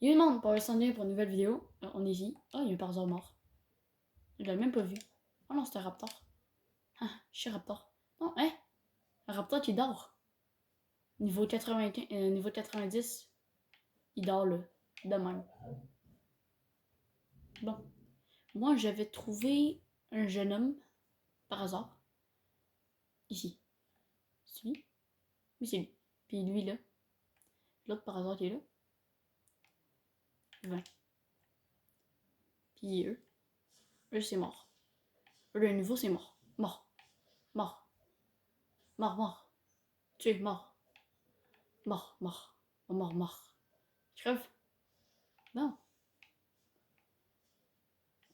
Il y a une demande pour s'en pour une nouvelle vidéo. On est ici. Ah, il y a un Parzor mort. Je l'avais même pas vu. Oh non, c'était un Raptor. Ah, je suis Raptor. Non, hein? Un Raptor qui dort. Niveau 95, niveau 90, il dort là. De même. Bon. Moi, j'avais trouvé un jeune homme, par hasard. Ici. C'est lui? Oui, c'est lui. Puis lui, là. L'autre, par hasard, qui est là. 20. Puis eux. Eux, c'est mort. Eux, le nouveau, c'est mort. Mort. Mort. Mort, mort. Tué, mort. Mort, mort. Mort, mort. Crève. Non.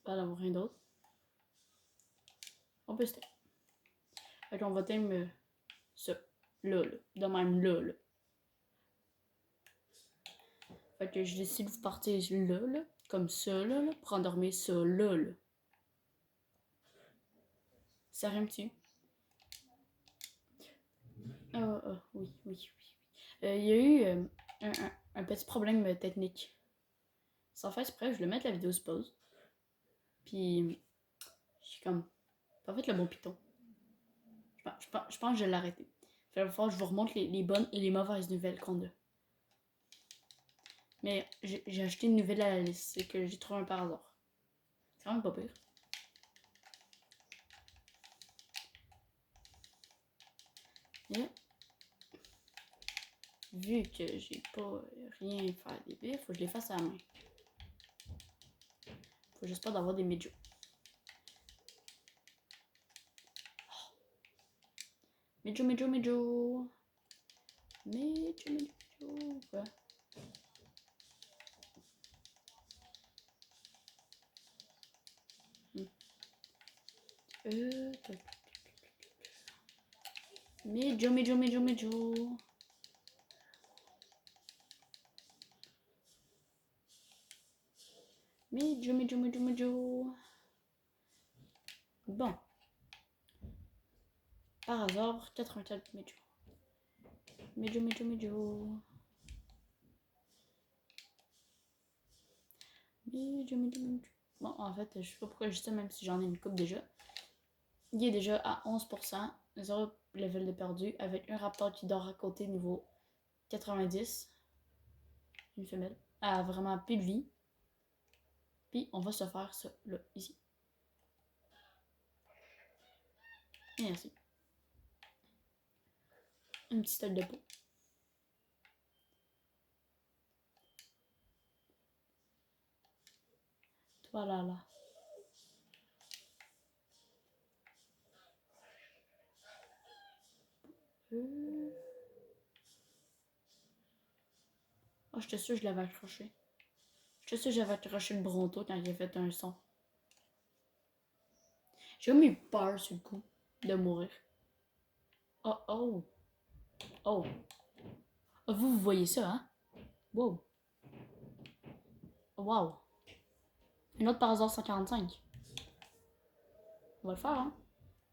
Pas d'avoir rien d'autre. On peut se taire. Fait qu'on va t'aimer ça. Là. De même là. Fait que je décide de vous partir là. Comme ça, là. Pour endormir ça, là. Ça rime-tu? Oui. Il y a eu un petit problème technique. Sans faire exprès, je voulais mettre la vidéo se pause. Puis, j'ai comme pas fait le bon piton. Je pense que je l'ai arrêté. Fait que je vous remonte les bonnes et les mauvaises nouvelles qu'on a. Mais j'ai acheté une nouvelle à la liste. C'est que j'ai trouvé un par hasard. C'est quand même pas pire. Et vu que j'ai pas rien à faire des bifs, faut que je les fasse à la main. Faut juste pas d'avoir des midjos. Midjo. Quoi? Midjo. Midjo. Bon. Par hasard, 84 Midjo. Midjo. Bon, en fait, je sais pas pourquoi je dis ça, même si j'en ai une coupe déjà. Il est déjà à 11%, 0 level de perdu, avec un raptor qui dort à côté niveau 90. Une femelle. Elle a vraiment plus de vie. Puis on va se faire ça là, ici. Merci. Une petite tête de peau. Toi là. Oh, j'étais sûre que je l'avais accroché. J'étais sûre que j'avais accroché le bronto quand il a fait un son. J'ai comme eu peur sur le coup de mourir. Oh. Vous voyez ça, hein? Wow. Wow. Une autre par hasard 145. On va le faire, hein?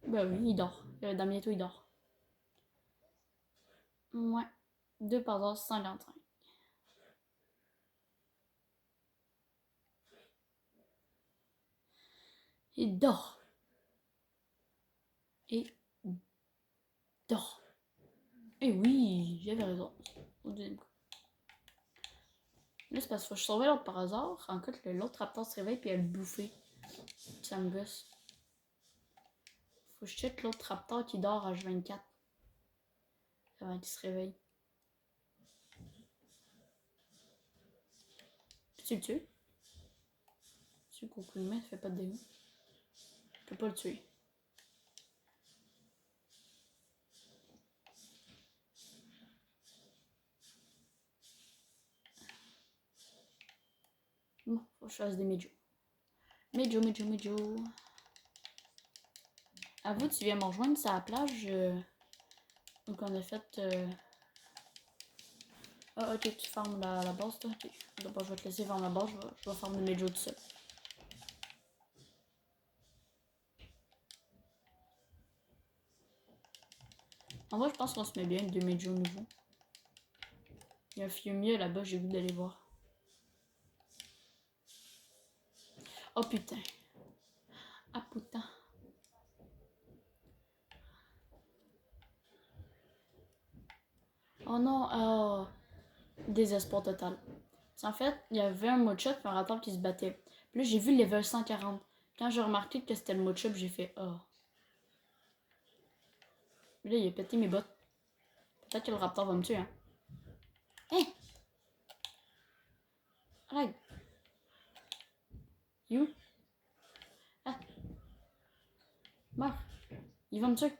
Ben oui, il dort. Dans bientôt, il dort. Ouais. 2 par hasard 145. Il dort. Et dort. Et oui, j'avais raison. Au deuxième coup. Là, c'est parce que je surveille l'autre par hasard. En fait, l'autre raptor se réveille puis elle le bouffer. Ça me gosse. Faut que je check l'autre raptor qui dort à H24. Avant qu'il se réveille. Peux-tu le tuer? Tu coup humain, ça fait pas de dégâts. Je peux pas le tuer. Bon, faut que je fasse des midjo. Midjo. Avoue, tu viens me rejoindre sur la plage. Donc on a fait. Ah, ok, tu fermes la base, toi. Ok. Donc, je vais te laisser faire ma base. Je vais farmer midjo tout seul. En vrai, je pense qu'on se met bien avec deux midjo nouveaux. Il y a un Fiumia là-bas, j'ai goût d'aller voir. Oh putain. Ah putain. Oh non, oh. Désespoir total. En fait, il y avait un Machop et un Raptor qui se battait. Puis là, j'ai vu le level 140. Quand j'ai remarqué que c'était le Machop, j'ai fait oh. Puis là, il a pété mes bottes. Peut-être que le Raptor va me tuer, hein. Hein? Arrête. You? Ah. Meurs. Il va me tuer.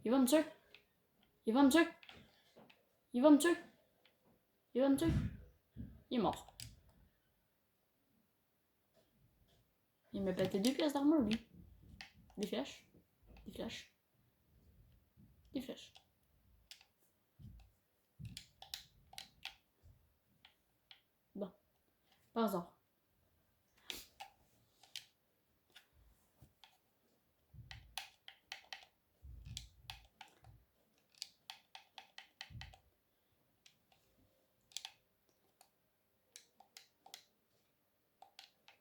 Il va me tuer. Il va me tuer. Il va me tuer. Il va me tuer. Il est mort. Il m'a pété 2 pièces d'armure, lui. Des flèches. Des flèches. Des flèches. Bon. Par hasard.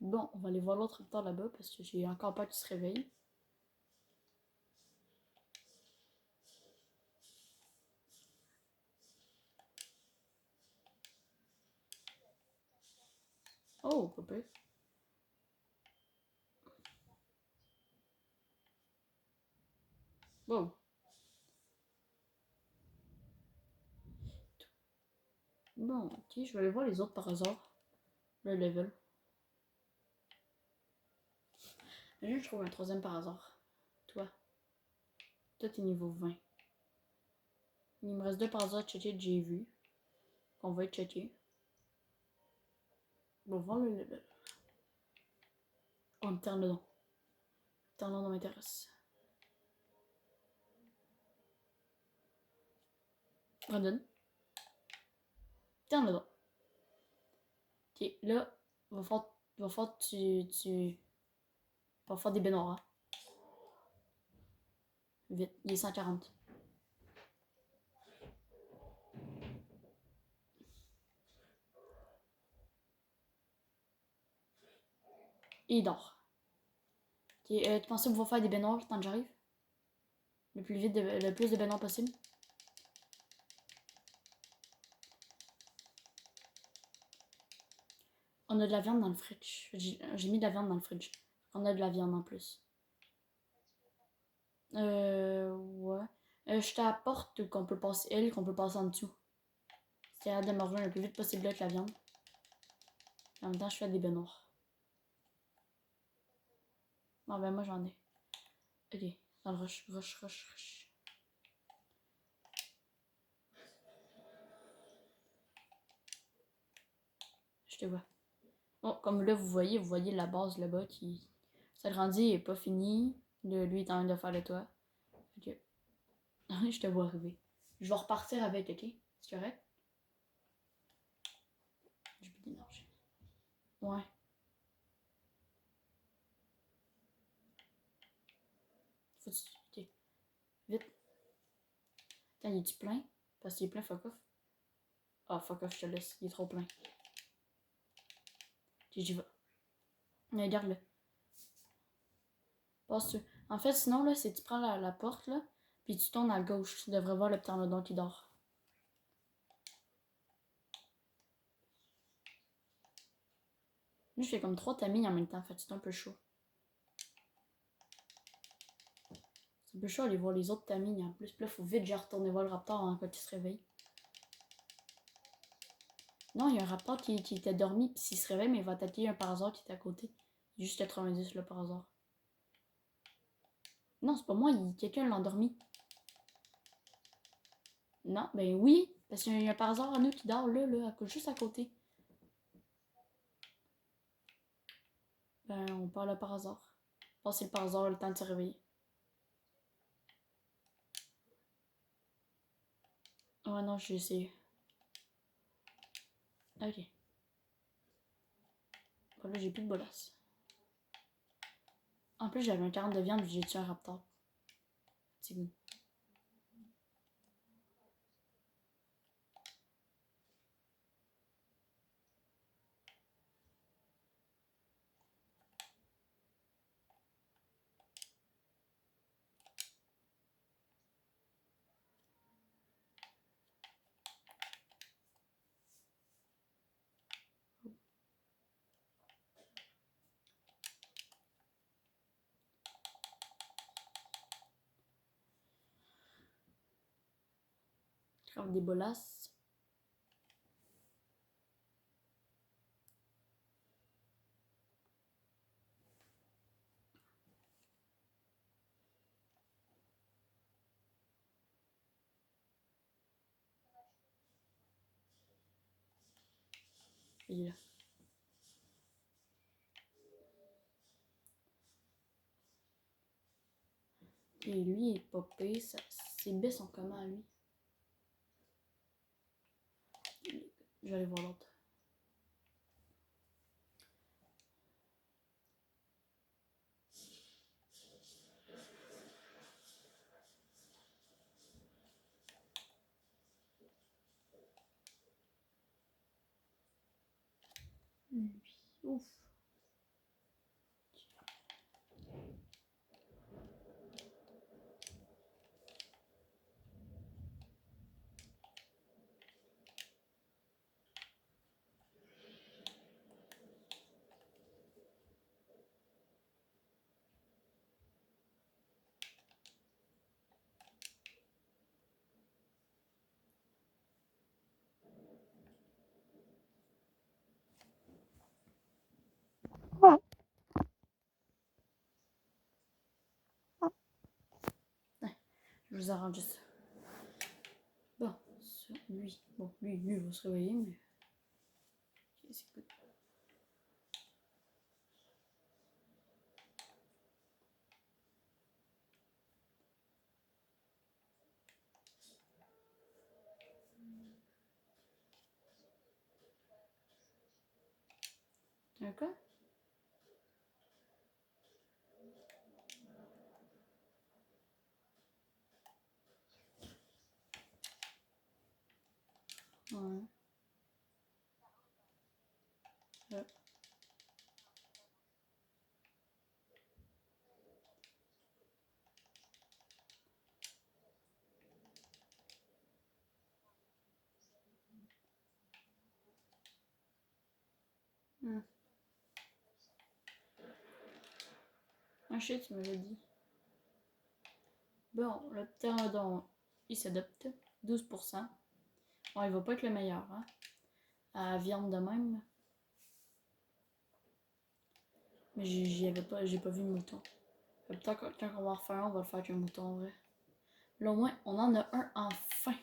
Bon, on va aller voir l'autre raptor là-bas parce que j'ai encore peur qu'il se réveille. Oh, pas pire. Wow. Bon, ok, je vais aller voir les autres par hasard. Le level. Là, je trouve un troisième par hasard. Toi. Toi, t'es niveau 20. Il me reste 2 par hasard checker que j'ai vu. Qu'on va checker. On va voir le level. Oh, me dedans. Pteranodon m'intéresse. Brandon. Pteranodon. Ok, là, va faire tu vas faire des baignoires. Hein. Vite, il est 140. Et il dort. Ok, tu penses qu'on va faire des baignoires le temps que j'arrive? Le plus vite, le plus de baignoires possible. On a de la viande dans le fridge. J'ai mis de la viande dans le fridge. On a de la viande en plus. Ouais. Je t'apporte qu'on peut passer qu'on peut passer en dessous. C'est à de me rejoindre le plus vite possible avec la viande. En même temps, je fais des baignoires. Bon, ben moi j'en ai. Ok, dans le rush. Je te vois. Bon, comme là, vous voyez la base là-bas qui. Ça grandit et est pas fini. Lui est en train de faire le toit. Ok. Je te vois arriver. Je vais repartir avec, ok? C'est correct? J'ai plus d'énergie. Ouais. Faut que tu. Ok. Vite. Attends, il est-tu plein? Parce qu'il est plein, fuck off. Ah, fuck off, je te laisse. Il est trop plein. Ok, j'y vais. Mais regarde-le. Passe-tu. En fait, sinon, là, c'est tu prends la porte, là, puis tu tournes à gauche. Tu devrais voir le pteranodon qui dort. Lui, je fais comme 3 tamis en même temps. Fait que c'est un peu chaud. C'est un peu chaud aller voir les autres tamis en plus. Puis là, faut vite que je retourne voir le raptor en cas qu'il se réveille. Non, il y a un raptor qui était dormi, puis s'il se réveille, mais il va attaquer un par hasard qui était à côté. Il est juste 90 là par hasard. Non, c'est pas moi, quelqu'un l'a endormi. Non, ben oui, parce qu'il y a un par hasard à nous qui dort là, juste à côté. Ben, on parle là par hasard. Passer le par hasard, le temps de se réveiller. Oh non, j'ai essayé. Ok. Bon, là, j'ai plus de bolas. En plus, j'avais un 40 de viande, puis j'ai tué un raptor. C'est bon. Grave des bolasses. Il est là. Et lui, il est pas pire. Ses baies sont comment, lui? Je vais aller voir l'autre. Ouf. Je vous arrange ça. Bon, ça, lui. Bon, lui, il va se réveiller, mais. C'est good. D'accord? Ouais. Ouais. Hmm. Ah, shit, tu m'avais dit. Bon, le pterodon, il s'adapte. 12%. Bon, il va pas être le meilleur, hein? À la viande de même. Mais j'ai pas vu de mouton. Peut-être que quand on va en refaire un, on va le faire avec un mouton, en vrai. Là, au moins, on en a un enfin.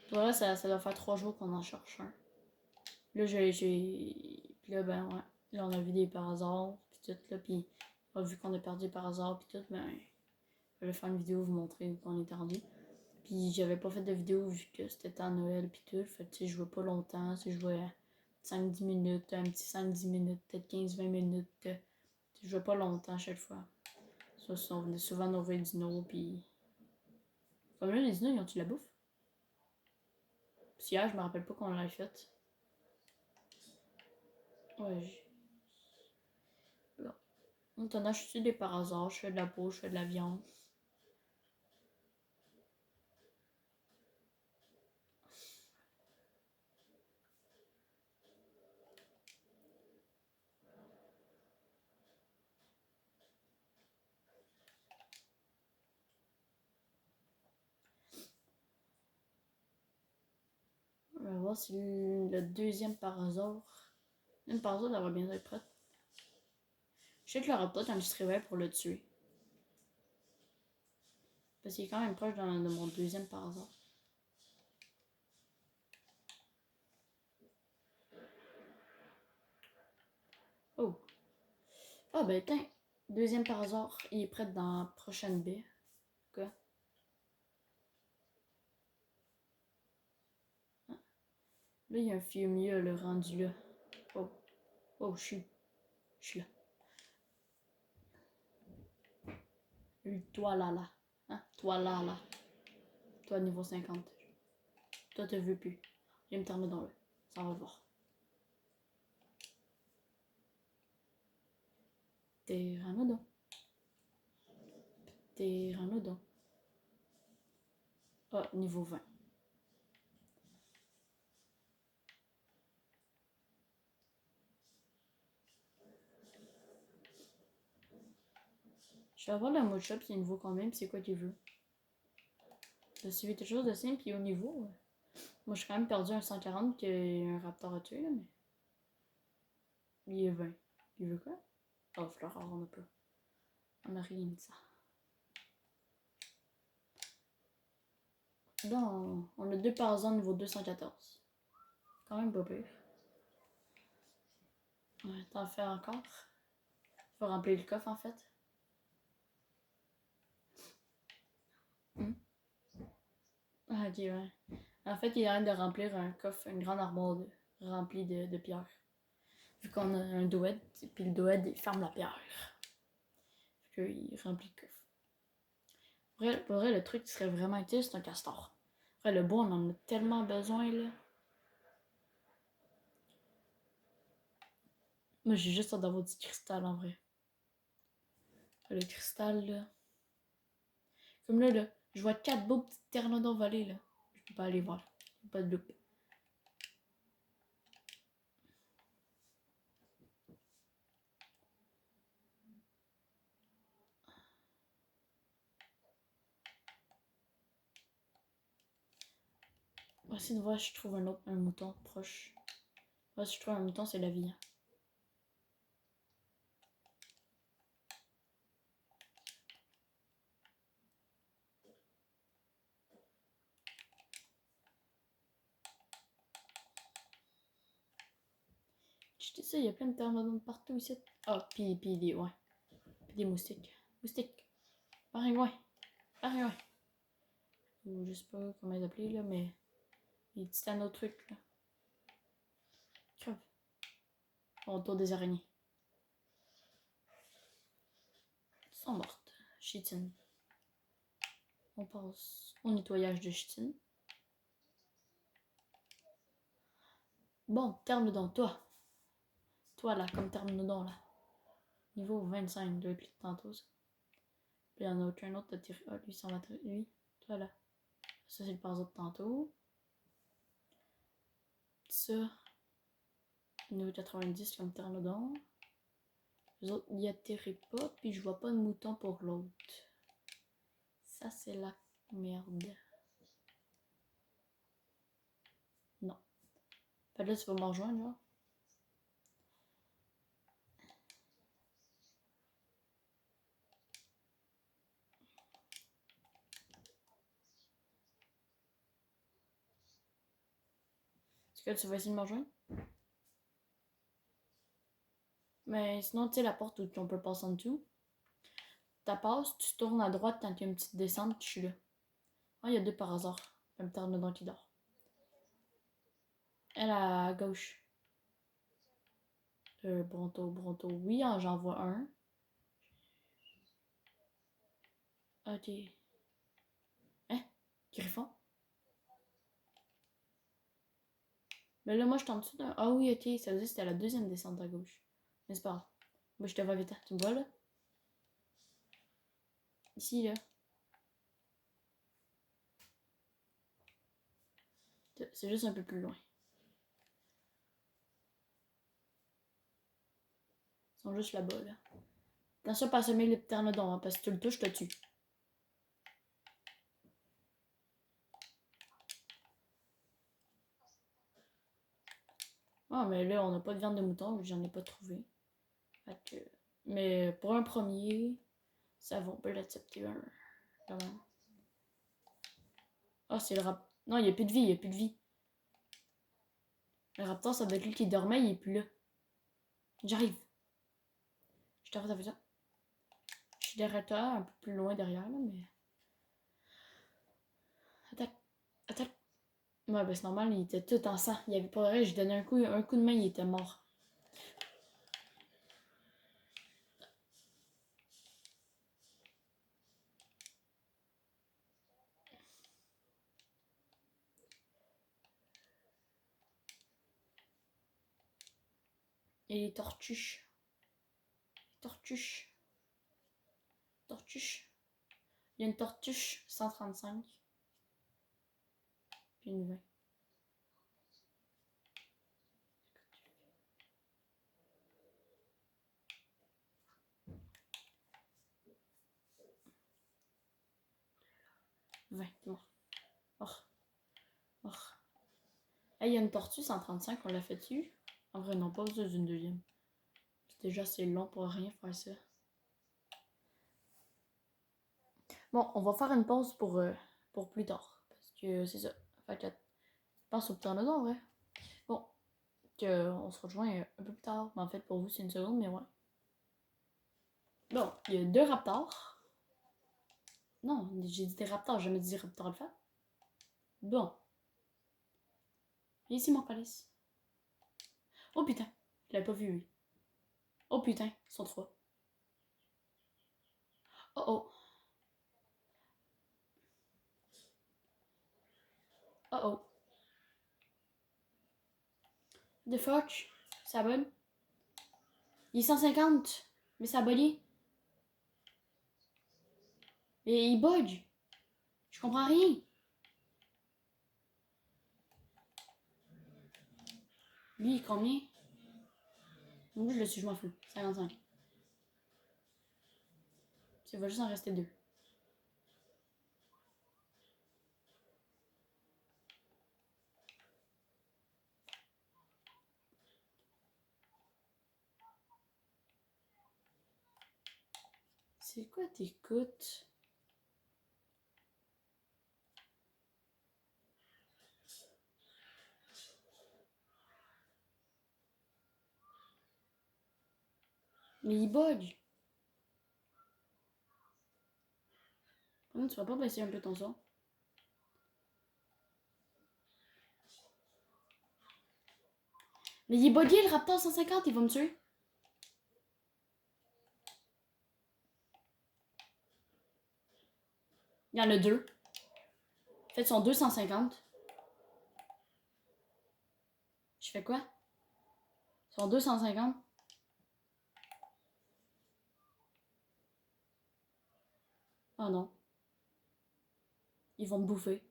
Pour vrai, ça doit faire 3 jours qu'on en cherche un. Là, puis là, ben, ouais. Là, on a vu des par hasard, puis tout, là, puis vu qu'on a perdu par hasard, puis tout, ben, je vais faire une vidéo, vous montrer où on est rendu. Puis j'avais pas fait de vidéo vu que c'était temps Noël, puis tout. Fait que, tu sais, je jouais pas longtemps, tu sais, je jouais 5-10 minutes, un petit 5-10 minutes, peut-être 15-20 minutes. Je jouais pas longtemps à chaque fois. Ça, on venait souvent nous revoir les dinos, puis. Comme là, les dinos, ils ont-tu la bouffe? Puis hier, je me rappelle pas qu'on l'ait fait. Ouais, bon. On t'en a acheté des par hasard, je fais de la peau, je fais de la viande. On va voir si le deuxième par hasard. Une par hasard devrait bien être prête. Je sais que le peut-être un petit réveil pour le tuer. Parce qu'il est quand même proche de mon deuxième par hasard. Oh. Ah ben tiens, deuxième par hasard, il est prêt dans la prochaine baie. Quoi? Ah. Là, il y a un fumier, le rendu là. Oh. Oh, je suis là. Toi là là. Hein? Toi là là. Toi niveau 50. Toi te veux plus. Viens me terminer dans le. Ça va le voir. Pteranodon. Pteranodon. Ah, niveau 20. Je vais voir le mot shop, c'est niveau combien, puis c'est quoi qu'il veut. de suivre quelque chose de simple, puis au niveau. Moi, j'ai quand même perdu un 140 qu'un raptor a tué, là, mais. Il est 20. Il veut quoi? Oh, fleur, on a pas. On a rien de ça. Là, on a 2 parazans niveau 214. Quand même pas pire. Ouais, t'en fais encore? Faut remplir le coffre en fait. Ah, ok, ouais. En fait, il arrête de remplir un coffre, une grande armoire remplie de pierres. Vu qu'on a un doed, puis le doed, il ferme la pierre. Fait qu'il remplit le coffre. Pour vrai, le truc qui serait vraiment utile, c'est un castor. Après, le bois, on en a tellement besoin, là. Moi, j'ai juste hâte d'avoir du cristal, en vrai. Le cristal, là. Comme là, je vois 4 beaux petits pteranodons voler, là. Je peux pas aller voir. Pas de loupe. On va essayer de voir si je trouve un mouton proche. Ouais, si je trouve un mouton, c'est la vie. Je te sais, il y a plein de pteranodons partout ici. Ah, puis des, ouais. Puis des moustiques. Moustiques. Pareil, ouais. Pareil, ouais. Ou je sais pas comment les appeler, là, mais. Des petits trucs, là. Crève. Autour des araignées. Ils sont mortes. Chitine. On passe au nettoyage de chitine. Bon, Pteranodon, toi. Toi, là, comme Pteranodon, là. Niveau 25, depuis tantôt, ça. Puis il y en a aucun autre de tir. Ah, lui, ça va être. Lui. Toi, là. Ça, c'est le parasite de tantôt. Ça. Niveau 90 comme Pteranodon. Les autres n'y atterrent pas, puis je vois pas de mouton pour l'autre. Ça, c'est la merde. Non. Fait là, tu vas me rejoindre, genre. Est-ce que tu vas essayer de me rejoindre? Mais sinon, tu sais, la porte où on peut passer en dessous. Ta passe, tu tournes à droite quand il y a une petite descente, je suis là. Ah, il y a deux par hasard. Un pteranodon qui dort. Elle à gauche. Bronto. Oui, hein, j'en vois un. Ok. Hein? Griffon? Mais là, moi, je suis en dessous d'un. Ah oui, ok, ça veut dire que c'était la deuxième descente à gauche. Mais c'est pas grave. Moi, je te vois vite. Tu me vois là? Ici, là. C'est juste un peu plus loin. Ils sont juste là-bas, là. Attention pas à semer les pteranodons, hein, parce que tu le touches, je te tue. Ah, mais là, on n'a pas de viande de mouton, j'en ai pas trouvé. Fait que... Mais pour un premier, ça va, on peut l'accepter un. Comment? Ah, c'est le rap. Non, il n'y a plus de vie, il n'y a plus de vie. Le raptor, ça doit être lui qui dormait, il est plus là. J'arrive. Je t'arrête avec ça. Je suis derrière toi, un peu plus loin derrière, là, mais. Attaque. Attaque. Ouais, ben c'est normal, il était tout en sang. Il avait pas vrai, je donnais un coup de main, il était mort. Et les tortues. Tortues. Tortues. Il y a une tortuche 135. Puis une 20. C'est bon. Hey, il y a une tortue 135, on l'a fait dessus. En vrai, non, pas besoin d'une deuxième. C'est déjà assez long pour rien faire ça. Bon, on va faire une pause pour plus tard. Parce que c'est ça. Fait que je pense au petit temps en vrai. Bon, on se rejoint un peu plus tard. Mais en fait, pour vous, c'est une seconde, mais ouais. Bon, il y a 2 raptors. Non, j'ai dit des raptors, j'ai jamais dit raptor alpha. Bon. Viens ici, mon calice. Oh putain, je l'avais pas vu, lui. Oh putain, ils sont 3. Oh oh. Oh oh. The fuck? Ça bug? Il est 150. Mais ça a bugué. Et il bug. Je comprends rien. Lui, combien? Moi, je le suis, je m'en fous. 55. Il va juste en rester 2. C'est quoi t'écoutes? Mais il bug. Comment tu vas pas baisser un peu ton son? Mais il est bugué, le Raptor 150, il va me tuer. Il y en a 2. En fait, ils sont 250. Je fais quoi? Ils sont 250. Oh non. Ils vont me bouffer.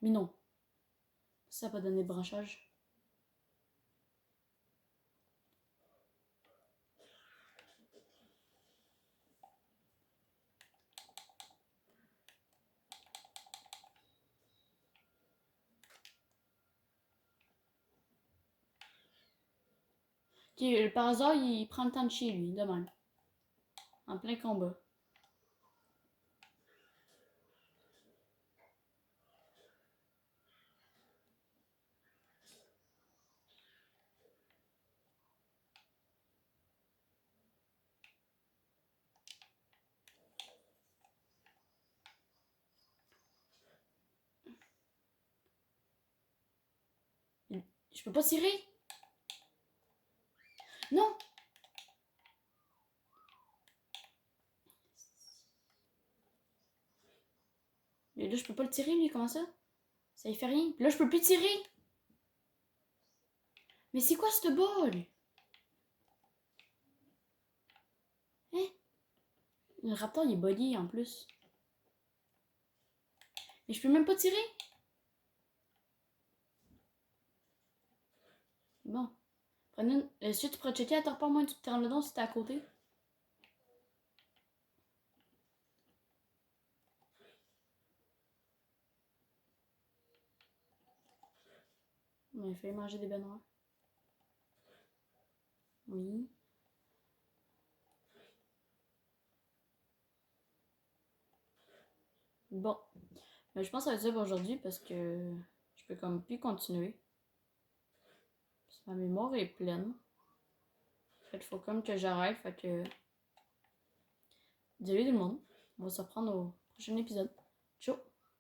Mais non. Ça n'a pas donné de branchage. Ok, par hasard, il prend le temps de chier, lui, de même. En plein combat. Je peux pas tirer? Non! Mais là, je peux pas le tirer, lui, comment ça? Ça y fait rien. Puis là, je peux plus tirer! Mais c'est quoi cette balle? Hein? Le raptor, il est buggy en plus. Mais je peux même pas tirer! Bon. Prenez une... Est-ce que tu pourrais checker à terre pas moins du terrain dedans si t'es à côté? Il fallait manger des baies noires. Oui. Bon. Mais je pense que ça va être ça pour aujourd'hui parce que je peux comme plus continuer. Parce que ma mémoire est pleine. Fait qu'il faut comme que j'arrête. Fait que. Salut tout le monde. On va se reprendre au prochain épisode. Ciao!